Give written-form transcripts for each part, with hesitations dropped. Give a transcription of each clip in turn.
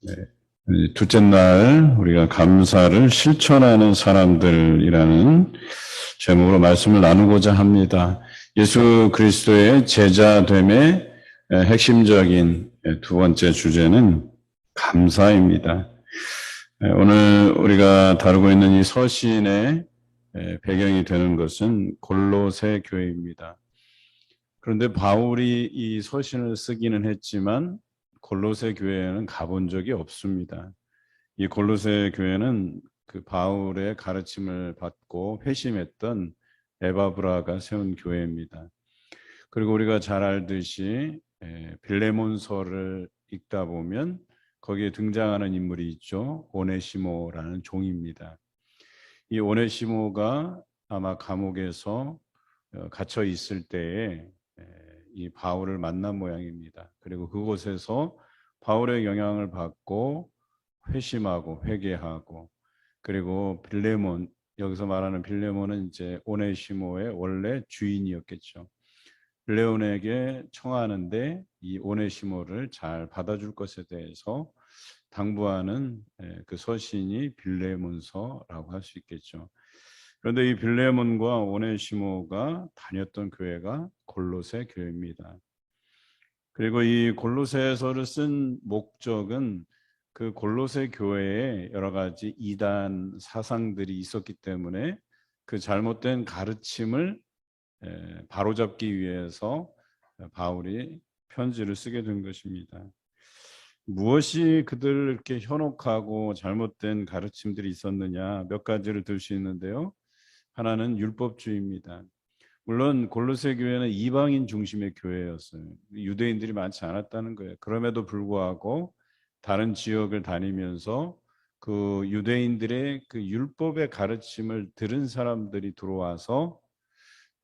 네. 둘째 날 우리가 감사를 실천하는 사람들이라는 제목으로 말씀을 나누고자 합니다. 예수 그리스도의 제자됨의 핵심적인 두 번째 주제는 감사입니다. 오늘 우리가 다루고 있는 이 서신의 배경이 되는 것은 골로새 교회입니다. 그런데 바울이 이 서신을 쓰기는 했지만 골로새 교회에는 가본 적이 없습니다. 이 골로새 교회는 그 바울의 가르침을 받고 회심했던 에바브라가 세운 교회입니다. 그리고 우리가 잘 알듯이 빌레몬서를 읽다 보면 거기에 등장하는 인물이 있죠. 오네시모라는 종입니다. 이 오네시모가 아마 감옥에서 갇혀 있을 때에 이 바울을 만난 모양입니다. 그리고 그곳에서 바울의 영향을 받고 회심하고 회개하고, 그리고 빌레몬, 여기서 말하는 빌레몬은 이제 오네시모의 원래 주인이었겠죠. 빌레몬에게 청하는데 이 오네시모를 잘 받아줄 것에 대해서 당부하는 그 서신이 빌레몬서라고 할 수 있겠죠. 그런데 이 빌레몬과 오네시모가 다녔던 교회가 골로새 교회입니다. 그리고 이 골로새서를 쓴 목적은 그 골로새 교회에 여러 가지 이단 사상들이 있었기 때문에 그 잘못된 가르침을 바로잡기 위해서 바울이 편지를 쓰게 된 것입니다. 무엇이 그들을 이렇게 현혹하고 잘못된 가르침들이 있었느냐, 몇 가지를 들 수 있는데요. 하나는 율법주의입니다. 물론 골로새 교회는 이방인 중심의 교회였어요. 유대인들이 많지 않았다는 거예요. 그럼에도 불구하고 다른 지역을 다니면서 그 유대인들의 그 율법의 가르침을 들은 사람들이 들어와서,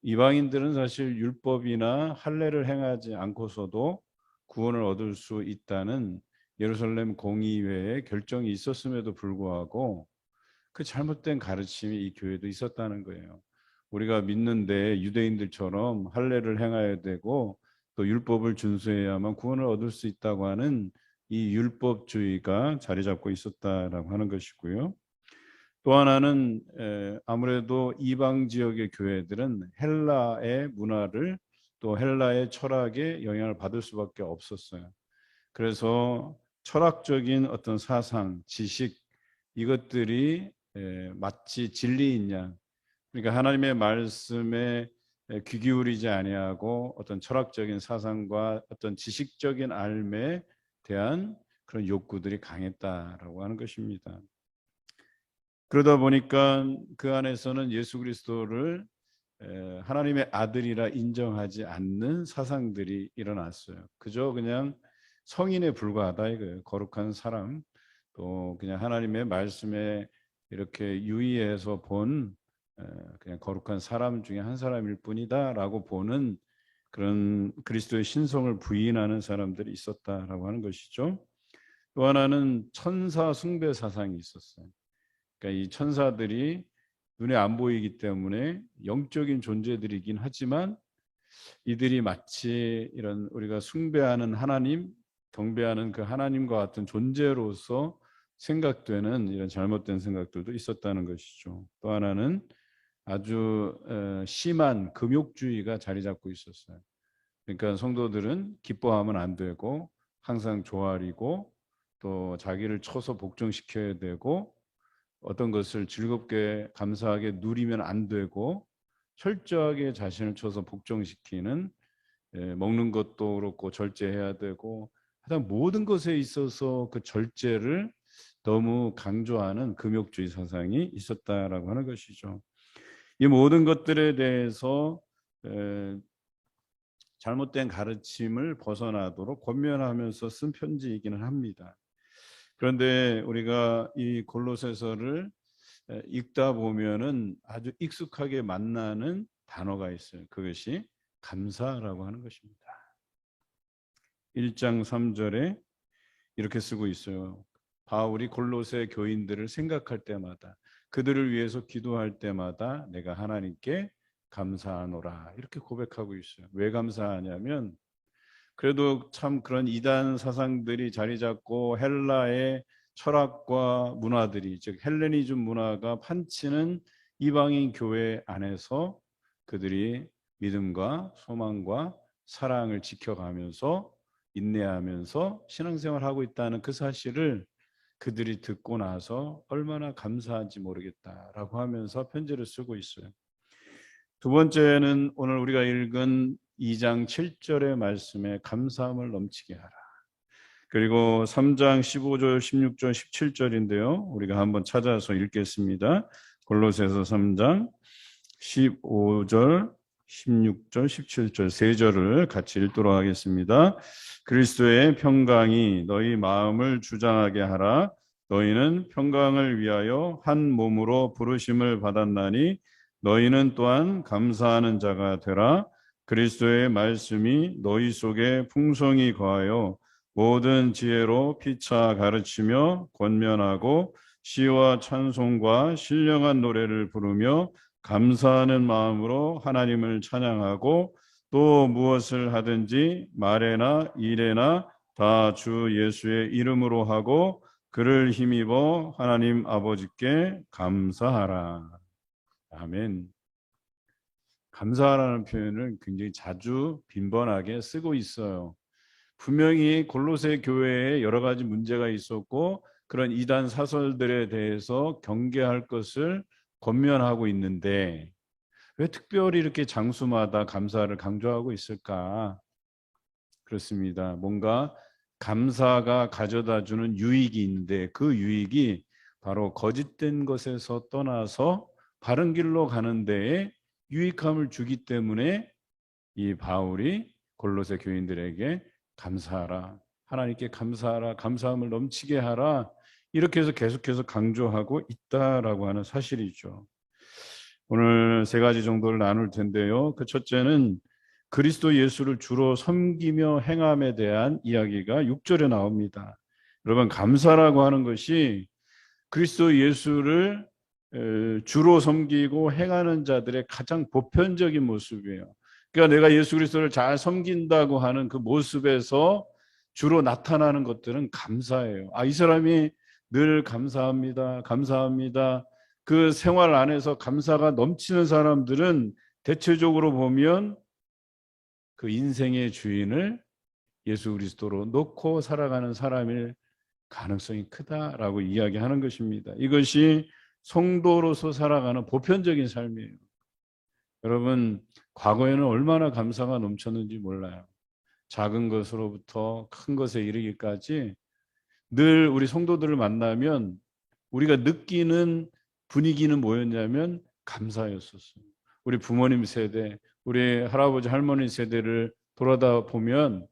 이방인들은 사실 율법이나 할례를 행하지 않고서도 구원을 얻을 수 있다는 예루살렘 공의회의 결정이 있었음에도 불구하고 그 잘못된 가르침이 이 교회도 있었다는 거예요. 우리가 믿는데 유대인들처럼 할례를 행해야 되고 또 율법을 준수해야만 구원을 얻을 수 있다고 하는 이 율법주의가 자리 잡고 있었다라고 하는 것이고요. 또 하나는 아무래도 이방 지역의 교회들은 헬라의 문화를, 또 헬라의 철학에 영향을 받을 수밖에 없었어요. 그래서 철학적인 어떤 사상, 지식, 이것들이 마치 진리인 양, 그러니까 하나님의 말씀에 귀 기울이지 아니하고 어떤 철학적인 사상과 어떤 지식적인 알에 대한 그런 욕구들이 강했다라고 하는 것입니다. 그러다 보니까 그 안에서는 예수 그리스도를 하나님의 아들이라 인정하지 않는 사상들이 일어났어요. 그저 그냥 성인에 불과하다 이거예요. 거룩한 사람, 또 그냥 하나님의 말씀에 이렇게 유의해서 본 그냥 거룩한 사람 중에 한 사람일 뿐이다라고 보는 그런 그리스도의 신성을 부인하는 사람들이 있었다라고 하는 것이죠. 또 하나는 천사 숭배 사상이 있었어요. 그러니까 이 천사들이 눈에 안 보이기 때문에 영적인 존재들이긴 하지만 이들이 마치 이런 우리가 숭배하는 하나님, 경배하는 그 하나님과 같은 존재로서 생각되는 이런 잘못된 생각들도 있었다는 것이죠. 또 하나는 아주 심한 금욕주의가 자리 잡고 있었어요. 그러니까 성도들은 기뻐하면 안 되고 항상 조아리고 또 자기를 쳐서 복종시켜야 되고 어떤 것을 즐겁게 감사하게 누리면 안 되고 철저하게 자신을 쳐서 복종시키는, 먹는 것도 그렇고 절제해야 되고 하여튼 모든 것에 있어서 그 절제를 너무 강조하는 금욕주의 사상이 있었다라고 하는 것이죠. 이 모든 것들에 대해서 잘못된 가르침을 벗어나도록 권면하면서 쓴 편지이기는 합니다. 그런데 우리가 이 골로새서를 읽다 보면은 아주 익숙하게 만나는 단어가 있어요. 그것이 감사라고 하는 것입니다. 1장 3절에 이렇게 쓰고 있어요. 바울이 골로새 교인들을 생각할 때마다, 그들을 위해서 기도할 때마다 내가 하나님께 감사하노라, 이렇게 고백하고 있어요. 왜 감사하냐면 그래도 참 그런 이단 사상들이 자리 잡고 헬라의 철학과 문화들이, 즉 헬레니즘 문화가 판치는 이방인 교회 안에서 그들이 믿음과 소망과 사랑을 지켜가면서 인내하면서 신앙생활하고 있다는 그 사실을 그들이 듣고 나서 얼마나 감사한지 모르겠다라고 하면서 편지를 쓰고 있어요. 두 번째는 오늘 우리가 읽은 2장 7절의 말씀에 감사함을 넘치게 하라. 그리고 3장 15절, 16절, 17절인데요. 우리가 한번 찾아서 읽겠습니다. 골로새서 3장 15절, 16절, 17절 세 절을 같이 읽도록 하겠습니다. 그리스도의 평강이 너희 마음을 주장하게 하라. 너희는 평강을 위하여 한 몸으로 부르심을 받았나니 너희는 또한 감사하는 자가 되라. 그리스도의 말씀이 너희 속에 풍성히 거하여 모든 지혜로 피차 가르치며 권면하고 시와 찬송과 신령한 노래를 부르며 감사하는 마음으로 하나님을 찬양하고 또 무엇을 하든지 말에나 일에나 다 주 예수의 이름으로 하고 그를 힘입어 하나님 아버지께 감사하라. 아멘. 감사하라는 표현을 굉장히 자주 빈번하게 쓰고 있어요. 분명히 골로새 교회에 여러 가지 문제가 있었고 그런 이단 사설들에 대해서 경계할 것을 권면하고 있는데 왜 특별히 이렇게 장수마다 감사를 강조하고 있을까? 그렇습니다. 뭔가 감사가 가져다 주는 유익이 있는데 그 유익이 바로 거짓된 것에서 떠나서 바른 길로 가는 데에 유익함을 주기 때문에 이 바울이 골로새 교인들에게 감사하라, 하나님께 감사하라, 감사함을 넘치게 하라, 이렇게 해서 계속해서 강조하고 있다라고 하는 사실이죠. 오늘 세 가지 정도를 나눌 텐데요. 그 첫째는 그리스도 예수를 주로 섬기며 행함에 대한 이야기가 6절에 나옵니다. 여러분, 감사라고 하는 것이 그리스도 예수를 주로 섬기고 행하는 자들의 가장 보편적인 모습이에요. 그러니까 내가 예수 그리스도를 잘 섬긴다고 하는 그 모습에서 주로 나타나는 것들은 감사예요. 이 사람이 늘 감사합니다, 감사합니다. 그 생활 안에서 감사가 넘치는 사람들은 대체적으로 보면 그 인생의 주인을 예수 그리스도로 놓고 살아가는 사람일 가능성이 크다라고 이야기하는 것입니다. 이것이 성도로서 살아가는 보편적인 삶이에요. 여러분, 과거에는 얼마나 감사가 넘쳤는지 몰라요. 작은 것으로부터 큰 것에 이르기까지 늘 우리 성도들을 만나면 우리가 느끼는 분위기는 뭐였냐면 감사였었어요. 우리 부모님 세대, 우리 할아버지 할머니 세대를 돌아다 보면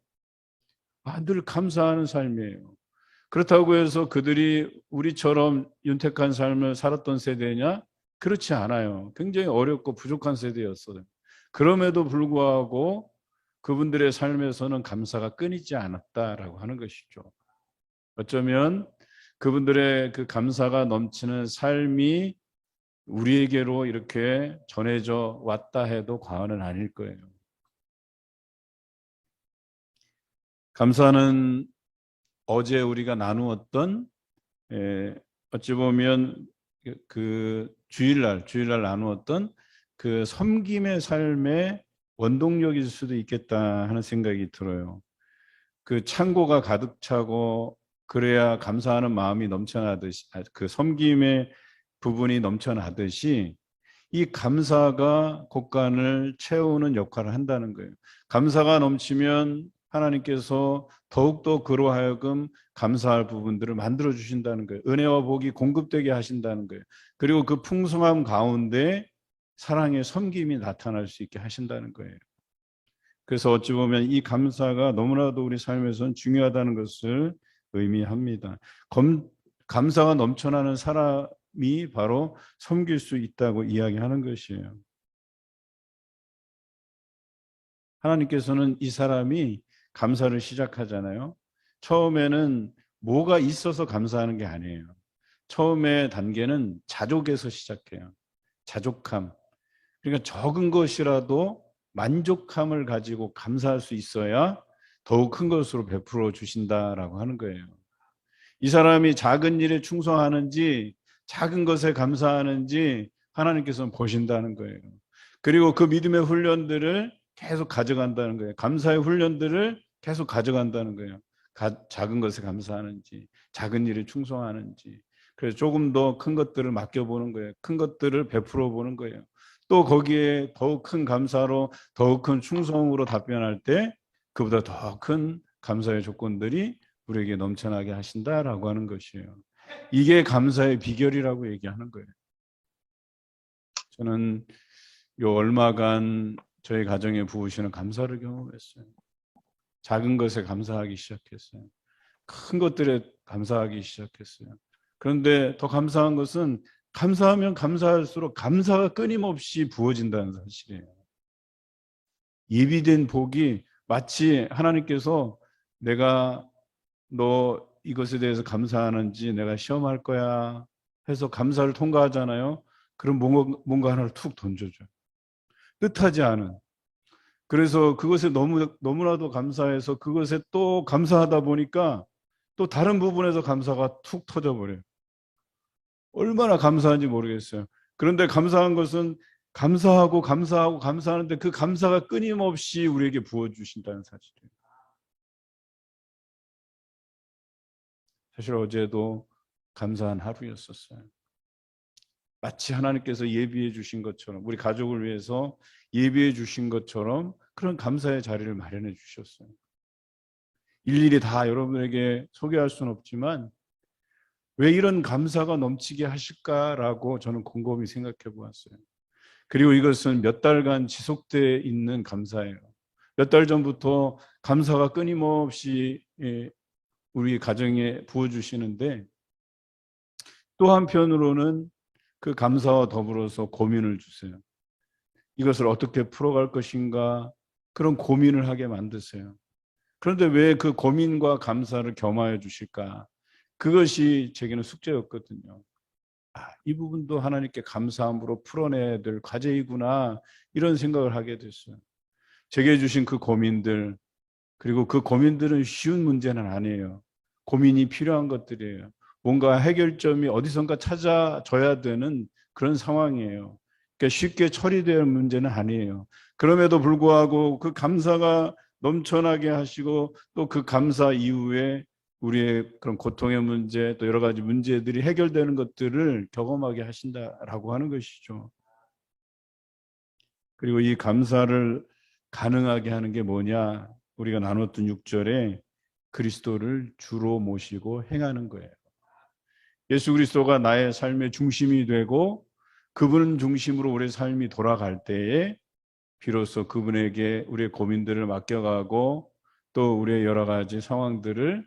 늘 감사하는 삶이에요. 그렇다고 해서 그들이 우리처럼 윤택한 삶을 살았던 세대냐? 그렇지 않아요. 굉장히 어렵고 부족한 세대였어요. 그럼에도 불구하고 그분들의 삶에서는 감사가 끊이지 않았다라고 하는 것이죠. 어쩌면 그분들의 그 감사가 넘치는 삶이 우리에게로 이렇게 전해져 왔다 해도 과언은 아닐 거예요. 감사는 어제 우리가 나누었던 어찌 보면 그 주일날 나누었던 그 섬김의 삶의 원동력일 수도 있겠다 하는 생각이 들어요. 그 창고가 가득 차고 그래야 감사하는 마음이 넘쳐나듯이, 그 섬김의 부분이 넘쳐나듯이 이 감사가 곳간을 채우는 역할을 한다는 거예요. 감사가 넘치면 하나님께서 더욱더 그로 하여금 감사할 부분들을 만들어 주신다는 거예요. 은혜와 복이 공급되게 하신다는 거예요. 그리고 그 풍성함 가운데 사랑의 섬김이 나타날 수 있게 하신다는 거예요. 그래서 어찌 보면 이 감사가 너무나도 우리 삶에서는 중요하다는 것을 의미합니다. 감사가 넘쳐나는 사람이 바로 섬길 수 있다고 이야기하는 것이에요. 하나님께서는 이 사람이 감사를 시작하잖아요. 처음에는 뭐가 있어서 감사하는 게 아니에요. 처음에 단계는 자족에서 시작해요. 자족함. 그러니까 적은 것이라도 만족함을 가지고 감사할 수 있어야 더욱 큰 것으로 베풀어 주신다라고 하는 거예요. 이 사람이 작은 일에 충성하는지 작은 것에 감사하는지 하나님께서는 보신다는 거예요. 그리고 그 믿음의 훈련들을 계속 가져간다는 거예요. 감사의 훈련들을 계속 가져간다는 거예요. 작은 것에 감사하는지 작은 일에 충성하는지. 그래서 조금 더 큰 것들을 맡겨보는 거예요. 큰 것들을 베풀어 보는 거예요. 또 거기에 더욱 큰 감사로 더욱 큰 충성으로 답변할 때 그보다 더 큰 감사의 조건들이 우리에게 넘쳐나게 하신다라고 하는 것이에요. 이게 감사의 비결이라고 얘기하는 거예요. 저는 요 얼마간 저희 가정에 부으시는 감사를 경험했어요. 작은 것에 감사하기 시작했어요. 큰 것들에 감사하기 시작했어요. 그런데 더 감사한 것은 감사하면 감사할수록 감사가 끊임없이 부어진다는 사실이에요. 예비된 복이 마치 하나님께서 내가 너 이것에 대해서 감사하는지 내가 시험할 거야 해서 감사를 통과하잖아요. 그럼 뭔가 하나를 툭 던져줘요. 뜻하지 않은. 그래서 그것에 너무나도 감사해서 그것에 또 감사하다 보니까 또 다른 부분에서 감사가 툭 터져버려요. 얼마나 감사한지 모르겠어요. 그런데 감사한 것은 감사하고 감사하고 감사하는데 그 감사가 끊임없이 우리에게 부어주신다는 사실이에요. 사실 어제도 감사한 하루였었어요. 마치 하나님께서 예비해 주신 것처럼 우리 가족을 위해서 예비해 주신 것처럼 그런 감사의 자리를 마련해 주셨어요. 일일이 다 여러분에게 소개할 수는 없지만 왜 이런 감사가 넘치게 하실까라고 저는 곰곰이 생각해 보았어요. 그리고 이것은 몇 달간 지속되어 있는 감사예요. 몇 달 전부터 감사가 끊임없이 우리 가정에 부어주시는데 또 한편으로는 그 감사와 더불어서 고민을 주세요. 이것을 어떻게 풀어갈 것인가 그런 고민을 하게 만드세요. 그런데 왜 그 고민과 감사를 겸하여 주실까? 그것이 제게는 숙제였거든요. 이 부분도 하나님께 감사함으로 풀어내야 될 과제이구나 이런 생각을 하게 됐어요. 제게 주신 그 고민들 그리고 그 고민들은 쉬운 문제는 아니에요. 고민이 필요한 것들이에요. 뭔가 해결점이 어디선가 찾아져야 되는 그런 상황이에요. 그러니까 쉽게 처리될 문제는 아니에요. 그럼에도 불구하고 그 감사가 넘쳐나게 하시고 또 그 감사 이후에 우리의 그런 고통의 문제 또 여러 가지 문제들이 해결되는 것들을 경험하게 하신다라고 하는 것이죠. 그리고 이 감사를 가능하게 하는 게 뭐냐? 우리가 나눴던 6절에 그리스도를 주로 모시고 행하는 거예요. 예수 그리스도가 나의 삶의 중심이 되고 그분 중심으로 우리의 삶이 돌아갈 때에 비로소 그분에게 우리의 고민들을 맡겨가고 또 우리의 여러 가지 상황들을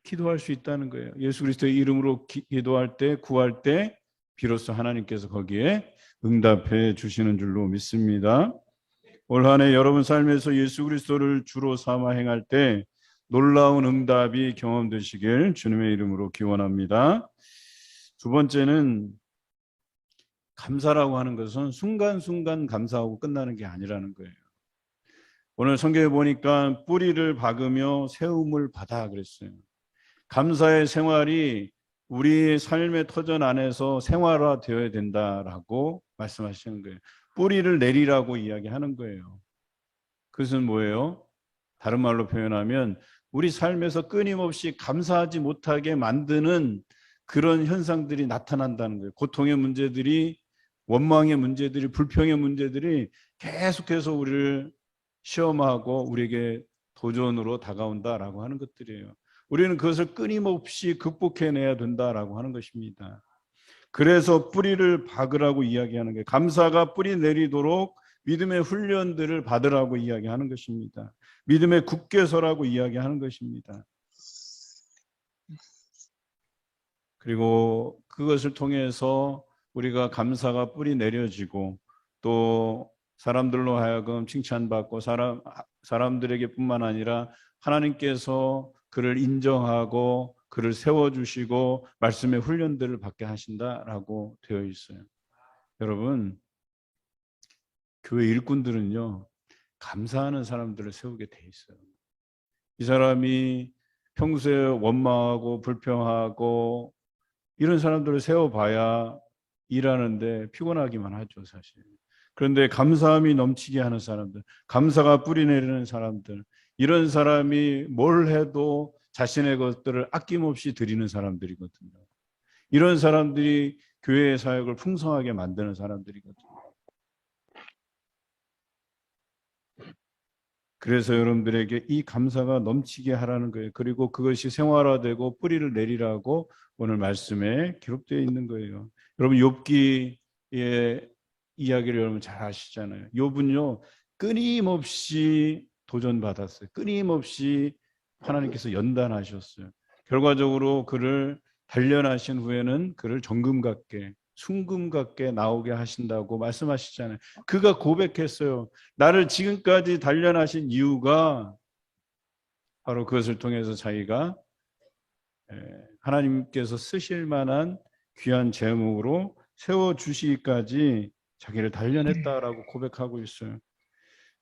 기도할 수 있다는 거예요. 예수 그리스도의 이름으로 기도할 때, 구할 때 비로소 하나님께서 거기에 응답해 주시는 줄로 믿습니다. 올 한 해 여러분 삶에서 예수 그리스도를 주로 삼아 행할 때 놀라운 응답이 경험되시길 주님의 이름으로 기원합니다. 두 번째는 감사라고 하는 것은 순간순간 감사하고 끝나는 게 아니라는 거예요. 오늘 성경에 보니까 뿌리를 박으며 세움을 받아 그랬어요. 감사의 생활이 우리 삶의 터전 안에서 생활화되어야 된다라고 말씀하시는 거예요. 뿌리를 내리라고 이야기하는 거예요. 그것은 뭐예요? 다른 말로 표현하면 우리 삶에서 끊임없이 감사하지 못하게 만드는 그런 현상들이 나타난다는 거예요. 고통의 문제들이, 원망의 문제들이, 불평의 문제들이 계속해서 우리를 시험하고 우리에게 도전으로 다가온다라고 하는 것들이에요. 우리는 그것을 끊임없이 극복해내야 된다라고 하는 것입니다. 그래서 뿌리를 박으라고 이야기하는 거예요. 감사가 뿌리 내리도록 믿음의 훈련들을 받으라고 이야기하는 것입니다. 믿음의 굳게 서라고 이야기하는 것입니다. 그리고 그것을 통해서 우리가 감사가 뿌리 내려지고 또 사람들로 하여금 칭찬받고 사람들에게 뿐만 아니라 하나님께서 그를 인정하고 그를 세워주시고 말씀의 훈련들을 받게 하신다라고 되어 있어요. 여러분, 교회 일꾼들은요 감사하는 사람들을 세우게 돼 있어요. 이 사람이 평소에 원망하고 불평하고 이런 사람들을 세워봐야 일하는데 피곤하기만 하죠, 사실. 그런데 감사함이 넘치게 하는 사람들, 감사가 뿌리내리는 사람들, 이런 사람이 뭘 해도 자신의 것들을 아낌없이 드리는 사람들이거든요. 이런 사람들이 교회의 사역을 풍성하게 만드는 사람들이거든요. 그래서 여러분들에게 이 감사가 넘치게 하라는 거예요. 그리고 그것이 생활화되고 뿌리를 내리라고 오늘 말씀에 기록되어 있는 거예요. 여러분 욥기의 이야기를 여러분 잘 아시잖아요. 욥은요 끊임없이 도전받았어요. 끊임없이 하나님께서 연단하셨어요. 결과적으로 그를 단련하신 후에는 그를 정금 같게 순금 같게 나오게 하신다고 말씀하시잖아요. 그가 고백했어요. 나를 지금까지 단련하신 이유가 바로 그것을 통해서 자기가 하나님께서 쓰실 만한 귀한 제목으로 세워주시기까지 자기를 단련했다라고 고백하고 있어요.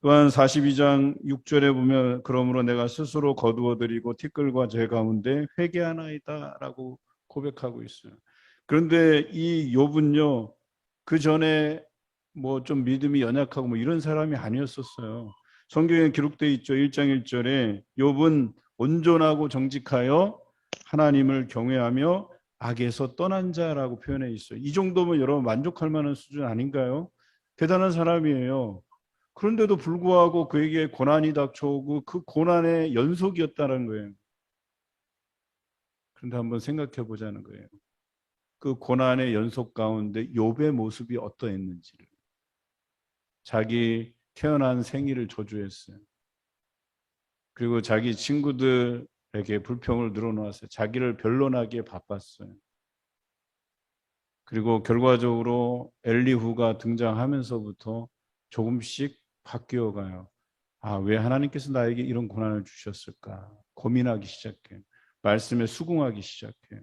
또한 42장 6절에 보면 그러므로 내가 스스로 거두어드리고 티끌과 제 가운데 회개하나이다 라고 고백하고 있어요. 그런데 이 욥은요 그 전에 뭐 좀 믿음이 연약하고 뭐 이런 사람이 아니었었어요. 성경에 기록되어 있죠. 1장 1절에 욥은 온전하고 정직하여 하나님을 경외하며 악에서 떠난 자라고 표현해 있어요. 이 정도면 여러분 만족할 만한 수준 아닌가요? 대단한 사람이에요. 그런데도 불구하고 그에게 고난이 닥쳐오고 그 고난의 연속이었다는 거예요. 그런데 한번 생각해 보자는 거예요. 그 고난의 연속 가운데 욥의 모습이 어떠했는지를. 자기 태어난 생일을 저주했어요. 그리고 자기 친구들에게 불평을 늘어놓았어요. 자기를 변론하기에 바빴어요. 그리고 결과적으로 엘리후가 등장하면서부터 조금씩 바뀌어 가요. 아, 왜 하나님께서 나에게 이런 고난을 주셨을까? 고민하기 시작해. 말씀에 수긍하기 시작해.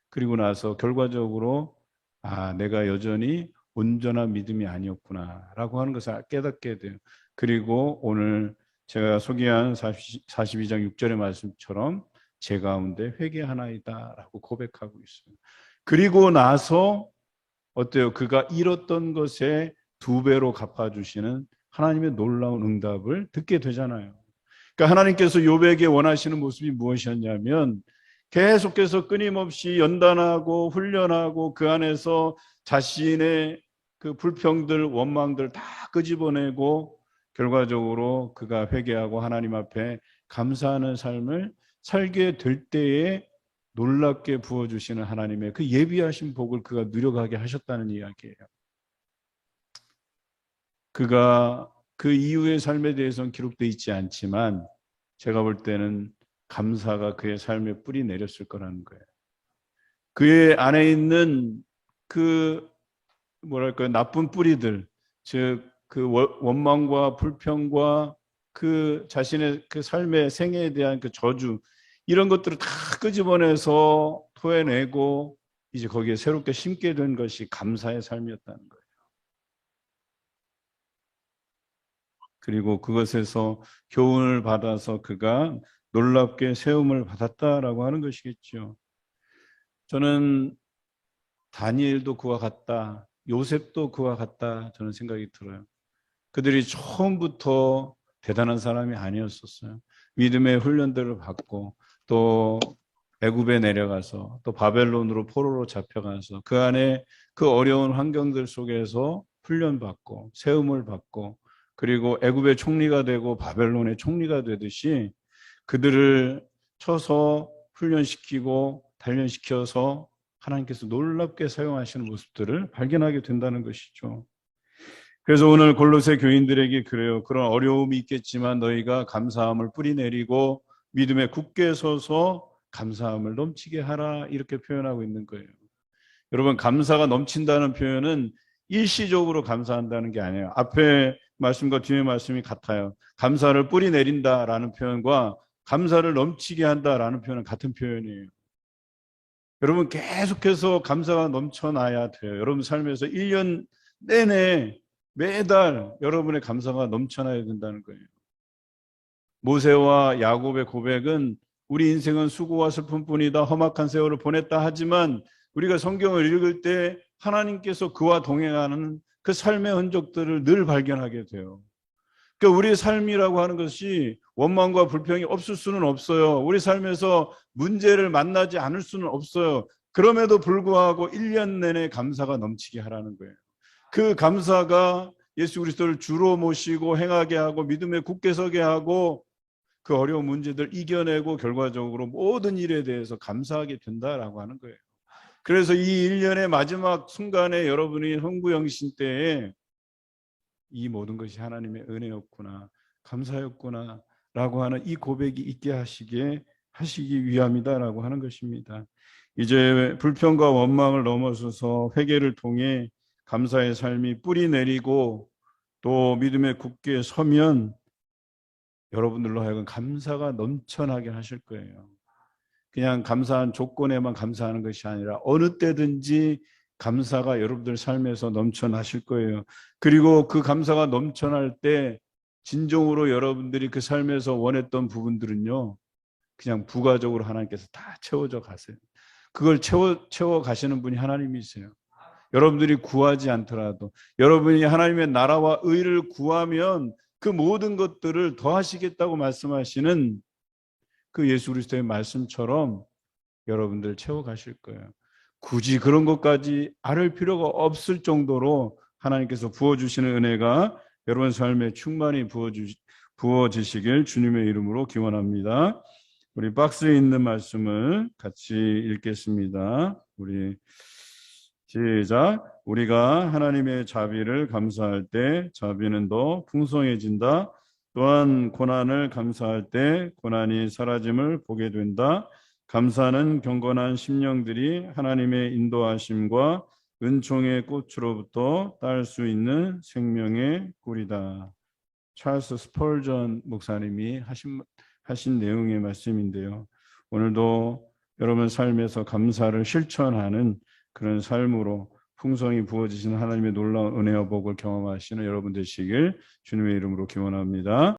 그리고 나서 결과적으로 아, 내가 여전히 온전한 믿음이 아니었구나라고 하는 것을 깨닫게 돼요. 그리고 오늘 제가 소개한 42장 6절의 말씀처럼 제 가운데 회개하나이다라고 고백하고 있어요. 그리고 나서 어때요? 그가 잃었던 것에 2배로 갚아주시는 하나님의 놀라운 응답을 듣게 되잖아요. 그러니까 하나님께서 욥에게 원하시는 모습이 무엇이었냐면 계속해서 끊임없이 연단하고 훈련하고 그 안에서 자신의 그 불평들, 원망들 다 끄집어내고 결과적으로 그가 회개하고 하나님 앞에 감사하는 삶을 살게 될 때에 놀랍게 부어주시는 하나님의 그 예비하신 복을 그가 누려가게 하셨다는 이야기예요. 그가 그 이후의 삶에 대해서는 기록되어 있지 않지만 제가 볼 때는 감사가 그의 삶에 뿌리 내렸을 거라는 거예요. 그의 안에 있는 그 뭐랄까요 나쁜 뿌리들, 즉 그 원망과 불평과 그 자신의 그 삶의 생애에 대한 그 저주 이런 것들을 다 끄집어내서 토해내고 이제 거기에 새롭게 심게 된 것이 감사의 삶이었다는 거예요. 그리고 그것에서 교훈을 받아서 그가 놀랍게 세움을 받았다라고 하는 것이겠죠. 저는 다니엘도 그와 같다. 요셉도 그와 같다. 저는 생각이 들어요. 그들이 처음부터 대단한 사람이 아니었었어요. 믿음의 훈련들을 받고 또 애굽에 내려가서 또 바벨론으로 포로로 잡혀가서 그 안에 그 어려운 환경들 속에서 훈련받고 세움을 받고 그리고 애굽의 총리가 되고 바벨론의 총리가 되듯이 그들을 쳐서 훈련시키고 단련시켜서 하나님께서 놀랍게 사용하시는 모습들을 발견하게 된다는 것이죠. 그래서 오늘 골로새 교인들에게 그래요. 그런 어려움이 있겠지만 너희가 감사함을 뿌리내리고 믿음에 굳게 서서 감사함을 넘치게 하라 이렇게 표현하고 있는 거예요. 여러분 감사가 넘친다는 표현은 일시적으로 감사한다는 게 아니에요. 앞에 말씀과 뒤에 말씀이 같아요. 감사를 뿌리내린다라는 표현과 감사를 넘치게 한다라는 표현은 같은 표현이에요. 여러분 계속해서 감사가 넘쳐나야 돼요. 여러분 삶에서 1년 내내 매달 여러분의 감사가 넘쳐나야 된다는 거예요. 모세와 야곱의 고백은 우리 인생은 수고와 슬픔뿐이다, 험악한 세월을 보냈다 하지만 우리가 성경을 읽을 때 하나님께서 그와 동행하는 그 삶의 흔적들을 늘 발견하게 돼요. 그러니까 우리의 삶이라고 하는 것이 원망과 불평이 없을 수는 없어요. 우리 삶에서 문제를 만나지 않을 수는 없어요. 그럼에도 불구하고 1년 내내 감사가 넘치게 하라는 거예요. 그 감사가 예수 그리스도를 주로 모시고 행하게 하고 믿음에 굳게 서게 하고 그 어려운 문제들 이겨내고 결과적으로 모든 일에 대해서 감사하게 된다라고 하는 거예요. 그래서 이 1년의 마지막 순간에 여러분이 흥부영신 때에 이 모든 것이 하나님의 은혜였구나, 감사였구나 라고 하는 이 고백이 있게 하시기 위함이다라고 하는 것입니다. 이제 불평과 원망을 넘어서서 회개를 통해 감사의 삶이 뿌리 내리고 또 믿음에 굳게 서면 여러분들로 하여금 감사가 넘쳐나게 하실 거예요. 그냥 감사한 조건에만 감사하는 것이 아니라 어느 때든지 감사가 여러분들 삶에서 넘쳐나실 거예요. 그리고 그 감사가 넘쳐날 때 진정으로 여러분들이 그 삶에서 원했던 부분들은요, 그냥 부가적으로 하나님께서 다 채워져 가세요. 그걸 채워 가시는 분이 하나님이세요. 여러분들이 구하지 않더라도 여러분이 하나님의 나라와 의를 구하면 그 모든 것들을 더하시겠다고 말씀하시는 그 예수 그리스도의 말씀처럼 여러분들 채워가실 거예요. 굳이 그런 것까지 알을 필요가 없을 정도로 하나님께서 부어주시는 은혜가 여러분 삶에 충만히 부어지시길 주님의 이름으로 기원합니다. 우리 박스에 있는 말씀을 같이 읽겠습니다. 우리 시작. 우리가 하나님의 자비를 감사할 때 자비는 더 풍성해진다. 또한 고난을 감사할 때 고난이 사라짐을 보게 된다. 감사는 경건한 심령들이 하나님의 인도하심과 은총의 꽃으로부터 딸 수 있는 생명의 꿀이다. 찰스 스펄전 목사님이 하신 내용의 말씀인데요. 오늘도 여러분 삶에서 감사를 실천하는 그런 삶으로 풍성히 부어지시는 하나님의 놀라운 은혜와 복을 경험하시는 여러분 되시길 주님의 이름으로 기원합니다.